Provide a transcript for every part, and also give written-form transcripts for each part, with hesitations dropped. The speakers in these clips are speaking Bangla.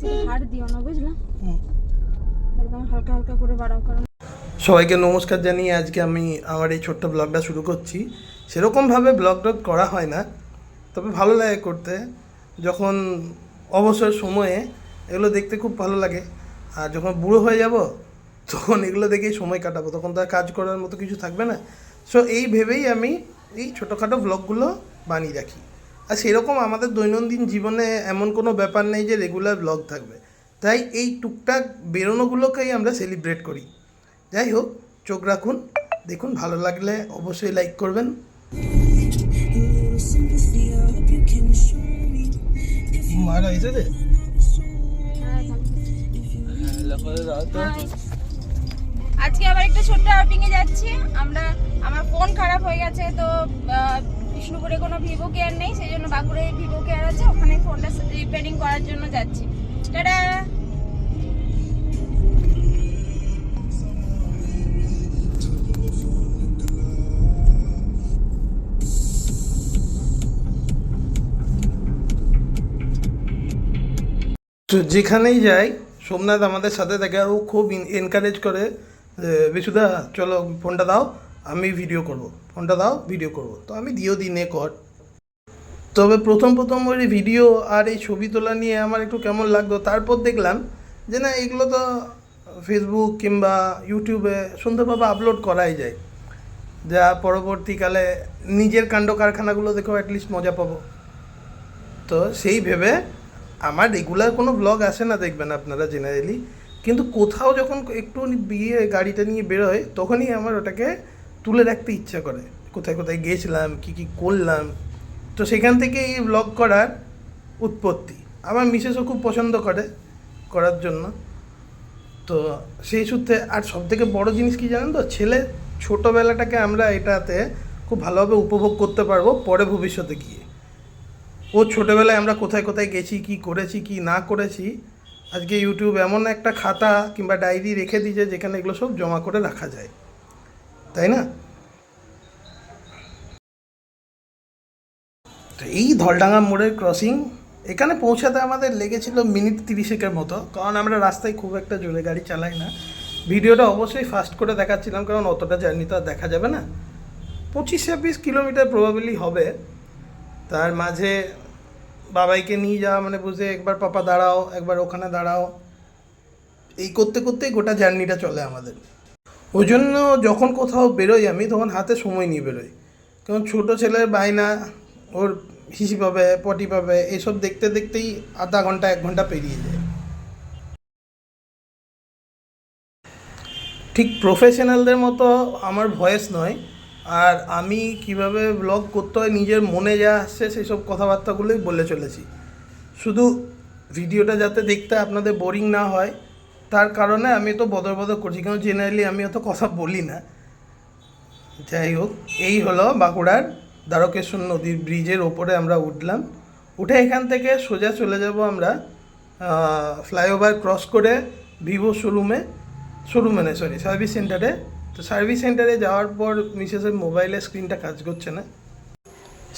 বেশি হাড় দিও না, বুঝলে? একদম হালকা হালকা করে বাড়াও। কারণ সবাইকে নমস্কার জানিয়ে আজকে আমি আমার এই ছোট্ট ব্লগটা শুরু করছি। সেরকমভাবে ব্লগ করা হয় না, তবে ভালো লাগে করতে। যখন অবসর সময়ে এগুলো দেখতে খুব ভালো লাগে। আর যখন বুড়ো হয়ে যাব তখন এগুলো দেখেই সময় কাটাবো, তখন তো আর কাজ করার মতো কিছু থাকবে না। সো এই ভেবেই আমি এই ছোটোখাটো ব্লগগুলো বানিয়ে রাখি। আর সেরকম আমাদের দৈনন্দিন জীবনে এমন কোনো ব্যাপার নেই যে রেগুলার ব্লগ থাকবে, তাই এই টুকটাক বেরোনোগুলোকেই আমরা সেলিব্রেট করি। যাই হোক, চোখ রাখুন, দেখুন, ভালো লাগলে অবশ্যই লাইক করবেন। মারা এসে রে আজকে আবার একটা ছোট্ট আউটিং এ যাচ্ছি আমরা। আমার ফোন খারাপ হয়ে গেছে, তো বিষ্ণুপুরে কোনো ভিভো কেয়ার নেই, সেই জন্য বাঁকুড়ায় ভিভো কেয়ার আছে, ওখানে ফোনটা রিপেয়ারিং করার জন্য যাচ্ছি। টাটা। তো যেখানেই যাই সোমনাথ আমাদের সাথে থাকে, আর ও খুব এনকারেজ করে, বিশুদা চলো ফোনটা দাও, আমি ভিডিও করব, ফোনটা দাও ভিডিও করব। তো আমি দিও দিনে কর। তবে প্রথম ওই ভিডিও আর এই ছবি তোলা নিয়ে আমার একটু কেমন লাগতো, তারপর দেখলাম যে না, এগুলো তো ফেসবুক কিংবা ইউটিউবে সুন্দরভাবে আপলোড করাই যায়, যা পরবর্তীকালে নিজের কাণ্ড কারখানাগুলো দেখেও অ্যাটলিস্ট মজা পাবো। তো সেই ভেবে আমার রেগুলার কোনো ব্লগ আসে না, দেখবেন আপনারা জেনারেলি, কিন্তু কোথাও যখন একটু বিয়ে গাড়িটা নিয়ে বেরোয় তখনই আমার ওটাকে তুলে রাখতে ইচ্ছা করে, কোথায় কোথায় গিয়েছিলাম, কী কী করলাম। তো সেখান থেকে এই ব্লগ করার উৎপত্তি। আমার মিসেসও খুব পছন্দ করে করার জন্য। তো সেই সূত্রে, আর সবথেকে বড় জিনিস কি জানেন তো, ছেলে ছোটোবেলাটাকে আমরা এটাতে খুব ভালোভাবে উপভোগ করতে পারবো পরে ভবিষ্যতে গিয়ে। ও ছোটোবেলায় আমরা কোথায় কোথায় গেছি, কি করেছি, কি না করেছি, আজকে ইউটিউব এমন একটা খাতা কিংবা ডায়েরি রেখে দিয়েছে যেখানে এগুলো সব জমা করে রাখা যায়, তাই না? তো এই ধলডাঙ্গা মোড়ের ক্রসিং, এখানে পৌঁছাতে আমাদের লেগেছিল মিনিট 30 মতো, কারণ আমরা রাস্তায় খুব একটা জোরে গাড়ি চালাই না। ভিডিওটা অবশ্যই ফাস্ট করে দেখাচ্ছিলাম, কারণ অতটা জার্নি তো আর দেখা যাবে না। 25-26 কিলোমিটার প্রবাবলি হবে। তার মাঝে বাবাইকে নিয়ে যাওয়া মানে বুঝে, একবার পাপা দাঁড়াও, একবার ওখানে দাঁড়াও, এই করতে করতেই গোটা জার্নিটা চলে আমাদের। ওই জন্য যখন কোথাও বেরোই আমি, তখন হাতে সময় নিয়ে বেরোই, কারণ ছোটো ছেলের বায়না, ওর হিসি পাবে, পটি পাবে, এসব দেখতে দেখতেই আধা ঘন্টা 1 ঘন্টা পেরিয়ে যায়। ঠিক প্রফেশনালদের মতো আমার ভয়েস নয়, আর আমি কিভাবে ব্লগ করতে হয় নিজের মনে যা আসছে সেই সব কথাবার্তাগুলোই বলে চলেছি। শুধু ভিডিওটা যাতে দেখতে আপনাদের বোরিং না হয় তার কারণে আমি তো বদর করছি, কারণ জেনারেলি আমি অত কথা বলি না। যাই হোক, এই হলো বাঁকুড়ার দ্বারকেশ্বর নদীর ব্রিজের ওপরে আমরা উঠলাম। উঠে এখান থেকে সোজা চলে যাব আমরা ফ্লাইওভার ক্রস করে ভিভো সার্ভিস সেন্টারে। তো সার্ভিস সেন্টারে যাওয়ার পর মিসেসের মোবাইলের স্ক্রিনটা কাজ করছে না,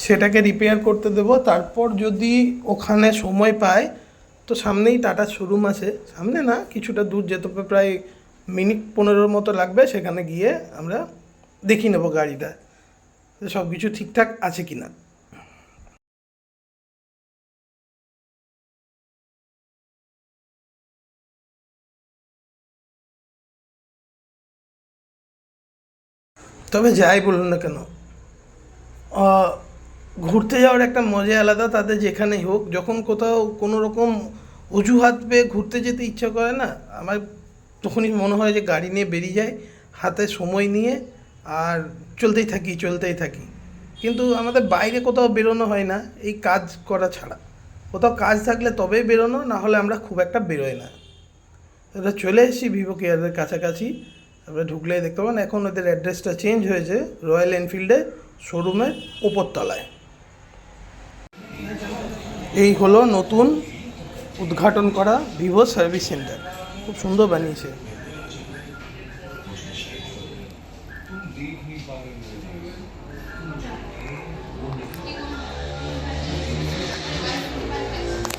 সেটাকে রিপেয়ার করতে দেবো। তারপর যদি ওখানে সময় পায়, তো সামনেই টাটা শোরুম আছে, সামনে না কিছুটা দূর যেতে হবে, প্রায় মিনিট 15 মতো লাগবে। সেখানে গিয়ে আমরা দেখি নেবো গাড়িটা সব কিছু ঠিকঠাক আছে কি না। তবে যাই বলুন না কেন, ঘুরতে যাওয়ার একটা মজা আলাদা, তাদের যেখানেই হোক। যখন কোথাও কোনো রকম অজুহাত পেয়ে ঘুরতে যেতে ইচ্ছা করে না, আমার তখনই মনে হয় যে গাড়ি নিয়ে বেরিয়ে যায়, হাতে সময় নিয়ে, আর চলতেই থাকি। কিন্তু আমাদের বাইরে কোথাও বেরোনো হয় না এই কাজ করা ছাড়া। কোথাও কাজ থাকলে তবেই বেরোনো, না হলে আমরা খুব একটা বেরোই না। এবার চলে এসেছি ভিভো কেয়ারের কাছাকাছি। তারপরে ঢুকলেই দেখতে পাবেন এখন ওদের অ্যাড্রেসটা চেঞ্জ হয়েছে, রয়্যাল এনফিল্ডের শোরুমের ওপরতলায়। এই হলো নতুন উদ্ঘাটন করা ভিভো সার্ভিস সেন্টার, খুব সুন্দর বানিয়েছে।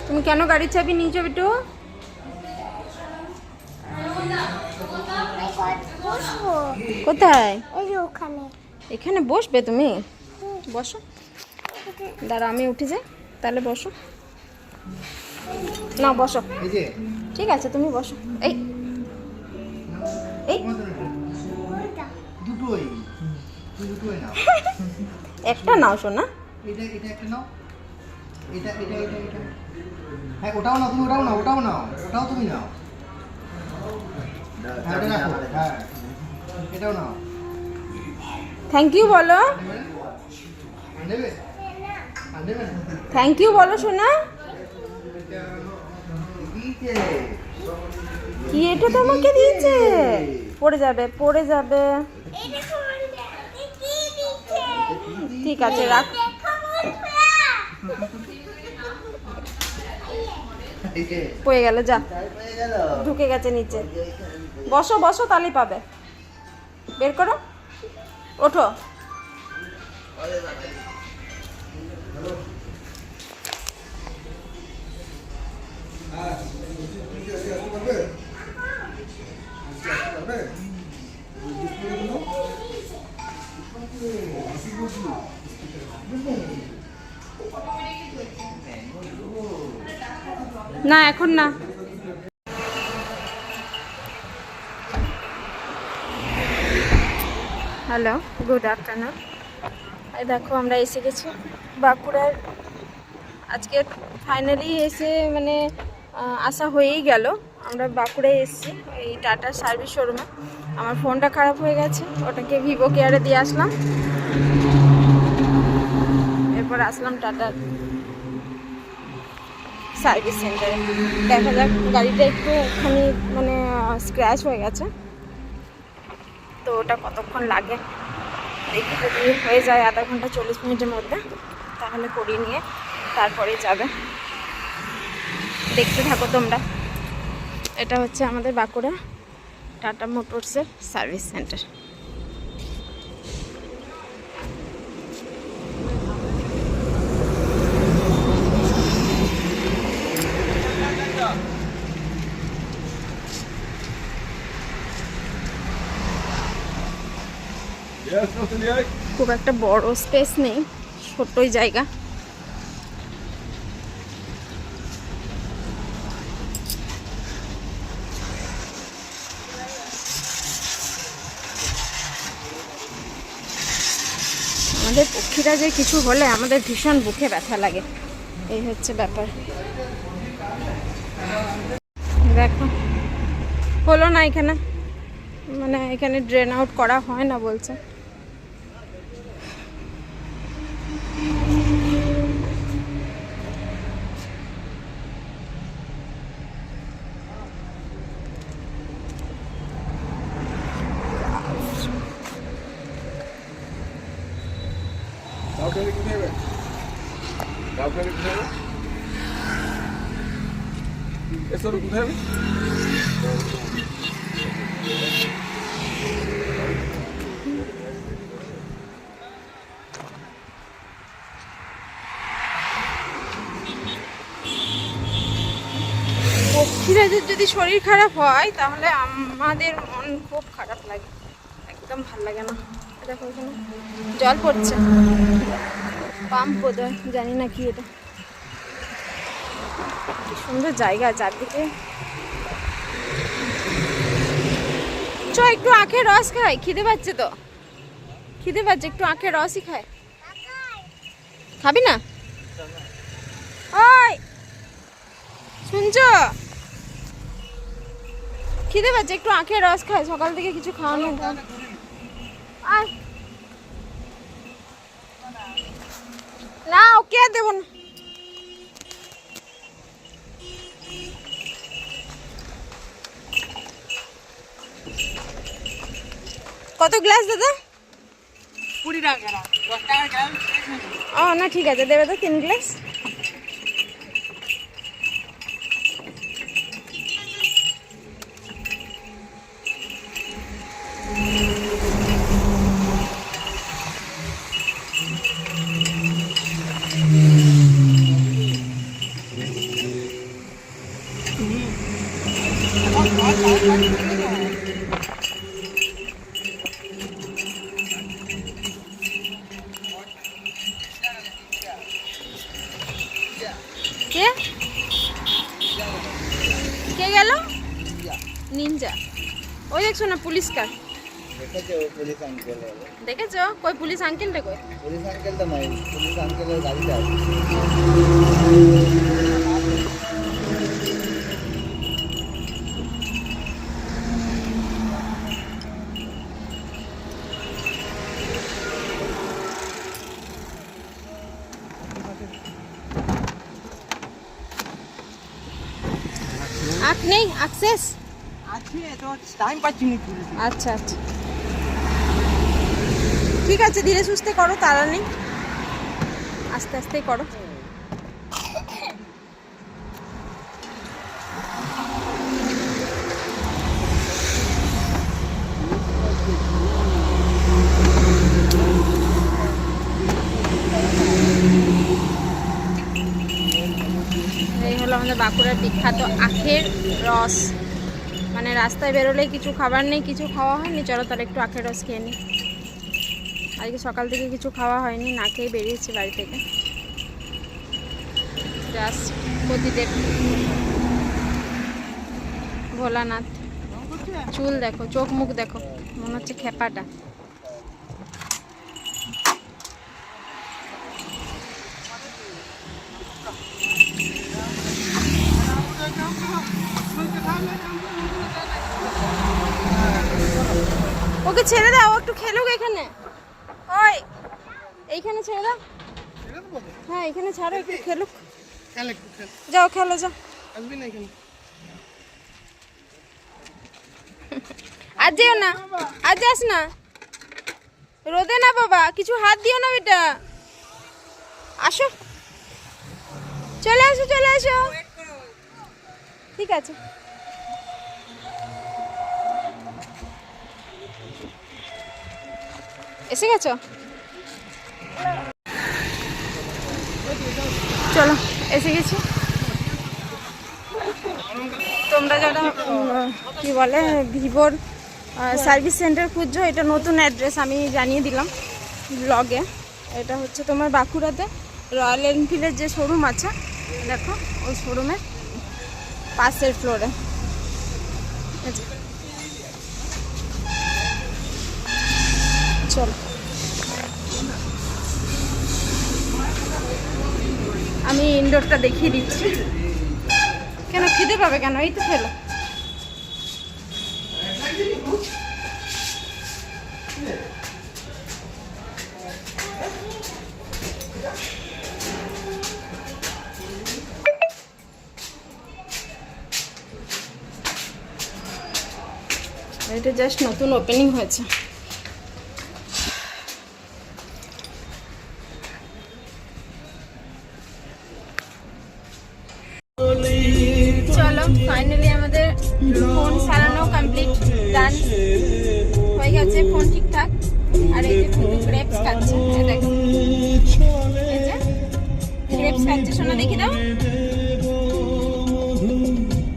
তুমি কেন গাড়ির চাবি নিয়েছো বিটু? কোথায়? এই যে ওখানে। এখানে বসবে তুমি? বসো, দাঁড়া আমি উঠে যাই, তাহলে বসো। না বসো, ঠিক আছে তুমি বসো। এই এই দুটোই দুটোই নাও। একটা নাও শোনা। এটা এটা একটা নাও, এটা এটা এটা এটা হ্যাঁ ওটাও নাও, তুমি ওটাও নাও, ওটাও নাও, ওটাও তুমি নাও। হ্যাঁ এটা রাখো, হ্যাঁ এটাও নাও। থ্যাংক ইউ বলো, নেবে নেবে না থ্যাংক ইউ বলো শোনা। দিতে কি এটা তোমাকে দিয়েছে? পড়ে যাবে, পড়ে যাবে। এইটা কোন কি দিচ্ছে? ঠিক আছে রাখ। দেখা বলবে। পড়ে গেল, যা হয়ে গেল। ঢুকে গেছে নিচে। বসো বসো, তাহলেই পাবে। বের করো, ওঠো। না এখন না। Hello, good afternoon. এই দেখো আমরা এসে গেছি বাঁকুড়ার। আজকে ফাইনালি এসে মানে আসা হয়েই গেল। আমরা বাঁকুড়ায় এসেছি এই টাটার সার্ভিস শোরুমে। আমার ফোনটা খারাপ হয়ে গেছে, ওটাকে ভিভো কেয়ারে দিয়ে আসলাম। এরপর আসলাম টাটার সার্ভিস সেন্টারে। দেখা যাক, গাড়িটা একটুখানি মানে স্ক্র্যাচ হয়ে গেছে, তো ওটা কতক্ষণ লাগে দেখি। যদি হয়ে যায় আধা ঘন্টা 40 মিনিটের মধ্যে, তাহলে করিয়ে নিয়ে তারপরে যাবে। দেখতে থাকো তোমরা। এটা হচ্ছে আমাদের বাঁকুড়া টাটা মোটরসের সার্ভিস সেন্টার। খুব একটা বড় স্পেস নেই, ছোট্টই জায়গা। আমাদের পক্ষীরা যে কিছু হলে আমাদের ভীষণ বুকে ব্যথা লাগে, এই হচ্ছে ব্যাপার। দেখো হলো না এখানে, মানে এখানে ড্রেন আউট করা হয় না বলছে। পক্ষীরাজের যদি শরীর খারাপ হয় তাহলে আমাদের মন খুব খারাপ লাগে, একদম ভাল লাগে না। দেখো এখানে জল পড়ছে, পাম্প বোধহয়, জানি না কি এটা। কি সুন্দর জায়গা চারদিকে। চ একটু আখের রস খাই, খিদে পাচ্ছে তো, খিদে পাচ্ছে, একটু আখের রসই খায়। খাবি না? ওই শুনছো, খিদে পাচ্ছে, একটু আখের রস খায়, সকাল থেকে কিছু খাওয়া নেই। আয় না, ওকে আর দেবো না। কত গ্লাস দাদা? 20 টাকা, 10 টাকার গ্লাস। ও না ঠিক আছে, দেবে তো 3 গ্লাস। কে কে গেল? নিনজা। ওই দেখছো না পুলিশ কার? দেখেছো পুলিশ আঙ্কেল? দেখেছো? কই পুলিশ আঙ্কেলটা কই? পুলিশ আঙ্কেল তো নয়, পুলিশ আঙ্কেলের গাড়িটা আছে। আখ নেই, আখ শেষ। আছে তো টাইম পাচ্ছি না পুলিশ। আচ্ছা আচ্ছা, ঠিক আছে, ধীরে সুস্থে করো, তাড়া নেই, আস্তে আস্তেই করো। এই হলো আমাদের বাঁকুড়ার বিখ্যাত আখের রস। মানে রাস্তায় বেরোলেই কিছু খাবার নেই, কিছু খাওয়া হয়নি, চলো তাহলে একটু আখের রস খেয়ে নিই। আজকে সকাল থেকে কিছু খাওয়া হয়নি, না খেয়ে বেরিয়েছি বাড়ি থেকে। জাস্ট পতিদেব, ভোলানাথ, চুল দেখো, চোখ মুখ দেখো, মনে হচ্ছে খেপাটা। ওকে ছেড়ে দাও, ও একটু খেলুক এখানে। ওই এইখানে ছেড়ে দাও। হ্যাঁ এখানে ছাড়ো, একটু খেলুক। যাও খেলো, যাও। আজ যেও না, আজ যাস না, রোদে না বাবা, কিছু হাত দিও না বেটা। আসো, চলে আসো, চলে আসো। ঠিক আছে, এসে গেছো? চলো, এসে গেছি। তোমরা যারা কি বলে ভিভোর সার্ভিস সেন্টার খুঁজছো, এটা নতুন অ্যাড্রেস আমি জানিয়ে দিলাম ব্লগে। এটা হচ্ছে তোমার বাঁকুড়াতে রয়্যাল এনফিল্ডের যে শোরুম আছে, দেখো ওই শোরুমের পাশের ফ্লোরে। চলো, আমি ইনডোরটা দেখিয়ে দিচ্ছি। কেন খিদে পাবে কেন? এই তো খেলো। এটা জাস্ট নতুন ওপেনিং হয়েছে। চলো, ফাইনালি আমাদের ফোন সারানো কমপ্লিট, ডান হয়ে গেছে, ফোন ঠিকঠাক। আর এই যে ফুটু গ্রেপস খাচ্ছে, দেখো এই যে গ্রেপস খাচ্ছে। শোনা দেখি দাও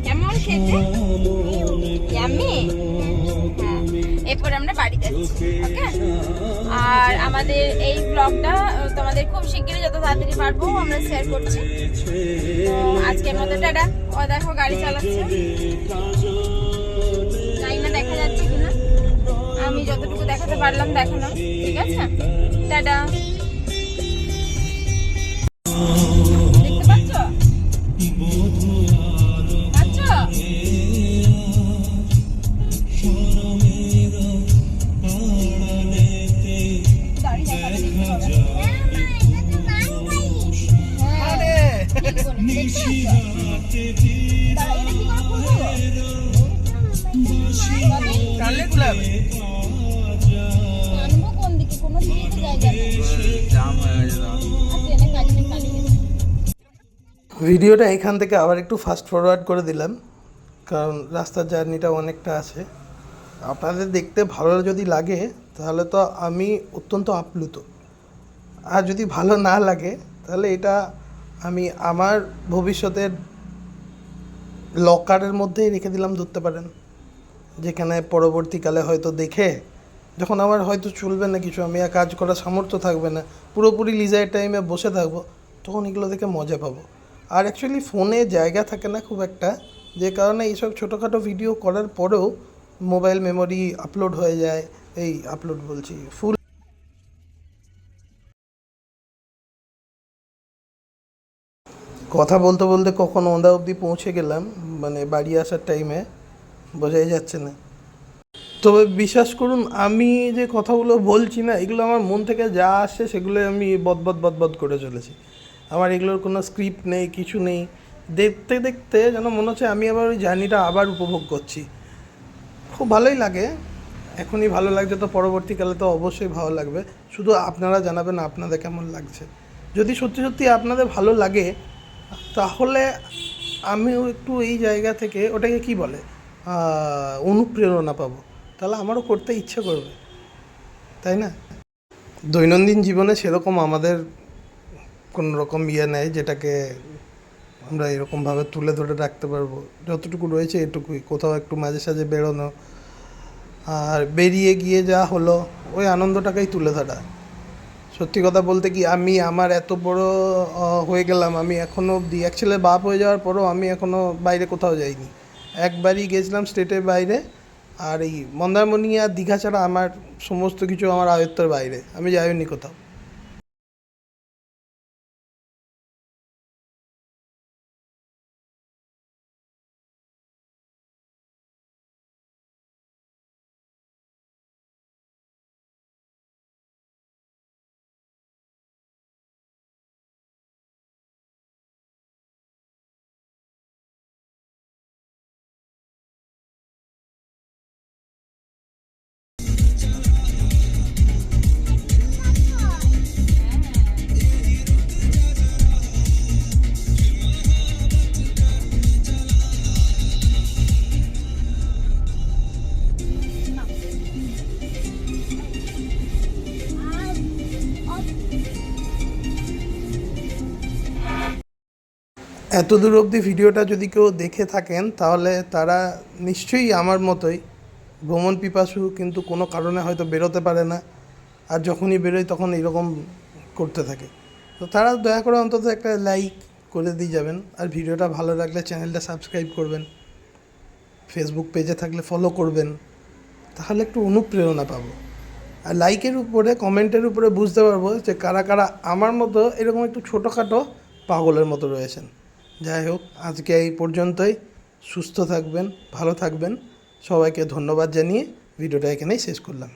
কেমন খেতে, ইয়াম্মি। হ্যাঁ, এরপর আমরা বাড়ি যাচ্ছি, ওকে। আর আমাদের এই ব্লগটা তোমাদের খুব শিগগিরই, যত তাড়াতাড়ি পারবো আমরা শেয়ার করছি। তো আজকের মতো টাটা। ও দেখো গাড়ি চালাচ্ছে, জানি না দেখা যাচ্ছে কিনা, আমি যতটুকু দেখাতে পারলাম দেখালাম, ঠিক আছে? টাটা। দেখতে পাচ্ছ? পাচ্ছ? গাড়ি দেখাতে দেখতে পাবে। ভিডিওটা এখান থেকে আবার একটু ফাস্ট ফরওয়ার্ড করে দিলাম, কারণ রাস্তার জার্নিটা অনেকটা আছে। আপনাদের দেখতে ভালো যদি লাগে তাহলে তো আমি অত্যন্ত আপ্লুত, আর যদি ভালো না লাগে তাহলে এটা আমি আমার ভবিষ্যতের লকারের মধ্যেই রেখে দিলাম ধরতে পারেন, যেখানে পরবর্তীকালে হয়তো দেখে যখন আমার হয়তো চলবে না কিছু, আমি আর কাজ করার সামর্থ্য থাকবে না, পুরোপুরি লিজার টাইমে বসে থাকবো, তখন এগুলো দেখে মজা পাবো। আর অ্যাকচুয়ালি ফোনে জায়গা থাকে না খুব একটা, যে কারণে এইসব ছোটোখাটো ভিডিও করার পরেও মোবাইল মেমোরি আপলোড হয়ে যায়, এই আপলোড বলছি ফুল। কথা বলতে বলতে কখন ওন্দা অবধি পৌঁছে গেলাম, মানে বাড়ি আসার টাইমে বোঝাই যাচ্ছে না। তবে বিশ্বাস করুন, আমি যে কথাগুলো বলছি না, এগুলো আমার মন থেকে যা আসছে সেগুলো আমি বদবদ করে চলেছি। আমার এগুলোর কোনো স্ক্রিপ্ট নেই, কিছু নেই। দেখতে দেখতে যেন মনে হচ্ছে আমি আবার ওই জার্নিটা আবার উপভোগ করছি। খুব ভালোই লাগে, এখনই ভালো লাগছে তো পরবর্তীকালে তো অবশ্যই ভালো লাগবে। শুধু আপনারা জানাবেন আপনাদের কেমন লাগছে। যদি সত্যি সত্যি আপনাদের ভালো লাগে, তাহলে আমিও একটু এই জায়গা থেকে ওটাকে কি বলে অনুপ্রেরণা পাবো, তাহলে আমারও করতে ইচ্ছে করবে, তাই না? দৈনন্দিন জীবনে সেরকম আমাদের কোনো রকম নেই যেটাকে আমরা এরকমভাবে তুলে ধরে রাখতে পারবো। যতটুকু রয়েছে এটুকুই, কোথাও একটু মাঝে সাঝে বেরোনো, আর বেরিয়ে গিয়ে যা হলো ওই আনন্দটাকেই তুলে ধরা। সত্যি কথা বলতে কি, আমি আমার এত বড় হয়ে গেলাম, আমি এখনও অবধি এক ছেলে বাপ হয়ে যাওয়ার পরও আমি এখনও বাইরে কোথাও যাইনি। একবারই গেছিলাম স্টেটের বাইরে, আর এই মন্দারমণি আর দীঘা ছাড়া আমার সমস্ত কিছু আমার আয়ত্তের বাইরে, আমি যাইনি কোথাও। এত দূর অবধি ভিডিওটা যদি কেউ দেখে থাকেন, তাহলে তারা নিশ্চয়ই আমার মতোই ভ্রমণ পিপাসু, কিন্তু কোনো কারণে হয়তো বেরোতে পারে না, আর যখনই বেরোয় তখন এরকম করতে থাকে। তো তারা দয়া করে অন্তত একটা লাইক করে দিয়ে যাবেন, আর ভিডিওটা ভালো লাগলে চ্যানেলটা সাবস্ক্রাইব করবেন, ফেসবুক পেজে থাকলে ফলো করবেন, তাহলে একটু অনুপ্রেরণা পাবো। আর লাইকের উপরে, কমেন্টের উপরে বুঝতে পারবো যে কারা কারা আমার মতো এরকম একটু ছোটোখাটো পাগলের মতো রয়েছেন। যাই হোক, আজকে এই পর্যন্তই। সুস্থ থাকবেন, ভালো থাকবেন, সবাইকে ধন্যবাদ জানিয়ে ভিডিওটা এখানেই শেষ করলাম।